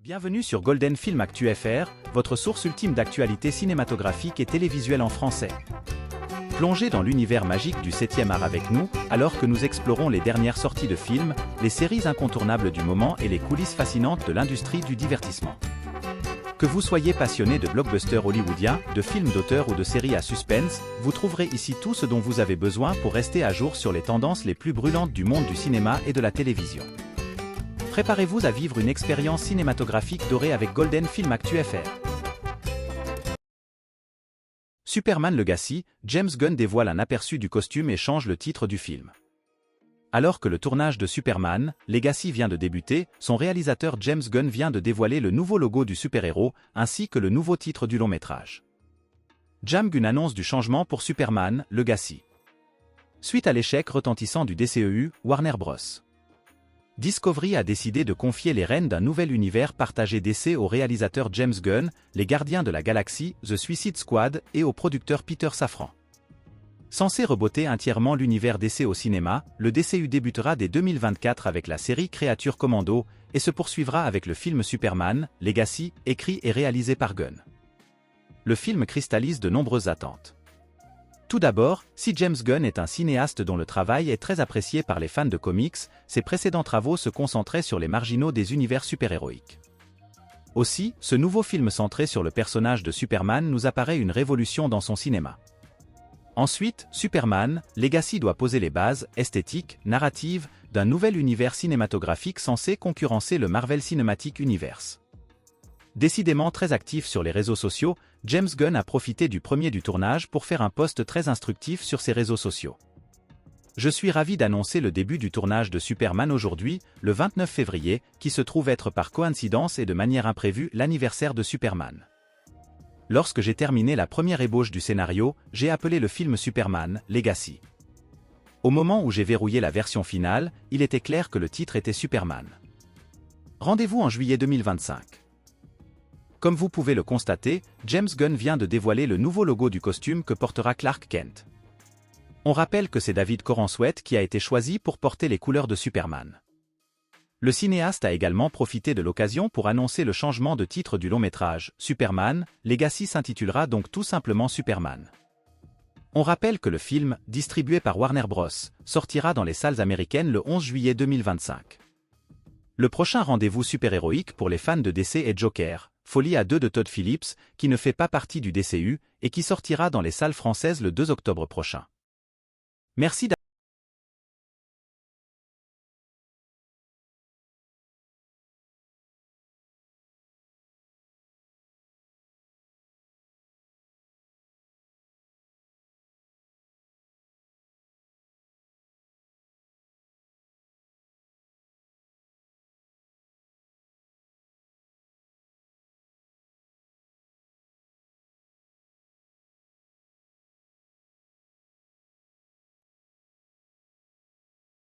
Bienvenue sur Golden Film Actu FR, votre source ultime d'actualité cinématographique et télévisuelle en français. Plongez dans l'univers magique du 7e art avec nous, alors que nous explorons les dernières sorties de films, les séries incontournables du moment et les coulisses fascinantes de l'industrie du divertissement. Que vous soyez passionné de blockbusters hollywoodiens, de films d'auteur ou de séries à suspense, vous trouverez ici tout ce dont vous avez besoin pour rester à jour sur les tendances les plus brûlantes du monde du cinéma et de la télévision. Préparez-vous à vivre une expérience cinématographique dorée avec Golden Film Actu FR. Superman Legacy, James Gunn dévoile un aperçu du costume et change le titre du film. Alors que le tournage de Superman, Legacy vient de débuter, son réalisateur James Gunn vient de dévoiler le nouveau logo du super-héros, ainsi que le nouveau titre du long-métrage. James Gunn annonce du changement pour Superman, Legacy. Suite à l'échec retentissant du DCEU, Warner Bros. Discovery a décidé de confier les rênes d'un nouvel univers partagé d'essai au réalisateur James Gunn, les Gardiens de la Galaxie, The Suicide Squad et au producteur Peter Safran. Censé reboter entièrement l'univers d'essai au cinéma, le DCU débutera dès 2024 avec la série Créature Commando et se poursuivra avec le film Superman, Legacy, écrit et réalisé par Gunn. Le film cristallise de nombreuses attentes. Tout d'abord, si James Gunn est un cinéaste dont le travail est très apprécié par les fans de comics, ses précédents travaux se concentraient sur les marginaux des univers super-héroïques. Aussi, ce nouveau film centré sur le personnage de Superman nous apparaît une révolution dans son cinéma. Ensuite, Superman, Legacy doit poser les bases, esthétiques, narratives, d'un nouvel univers cinématographique censé concurrencer le Marvel Cinematic Universe. Décidément très actif sur les réseaux sociaux, James Gunn a profité du premier du tournage pour faire un post très instructif sur ses réseaux sociaux. Je suis ravi d'annoncer le début du tournage de Superman aujourd'hui, le 29 février, qui se trouve être par coïncidence et de manière imprévue l'anniversaire de Superman. Lorsque j'ai terminé la première ébauche du scénario, j'ai appelé le film Superman, Legacy. Au moment où j'ai verrouillé la version finale, il était clair que le titre était Superman. Rendez-vous en juillet 2025. Comme vous pouvez le constater, James Gunn vient de dévoiler le nouveau logo du costume que portera Clark Kent. On rappelle que c'est David Corenswet qui a été choisi pour porter les couleurs de Superman. Le cinéaste a également profité de l'occasion pour annoncer le changement de titre du long-métrage. Superman, Legacy s'intitulera donc tout simplement Superman. On rappelle que le film, distribué par Warner Bros., sortira dans les salles américaines le 11 juillet 2025. Le prochain rendez-vous super-héroïque pour les fans de DC est Joker, Folie à deux de Todd Phillips, qui ne fait pas partie du DCU, et qui sortira dans les salles françaises le 2 octobre prochain. Merci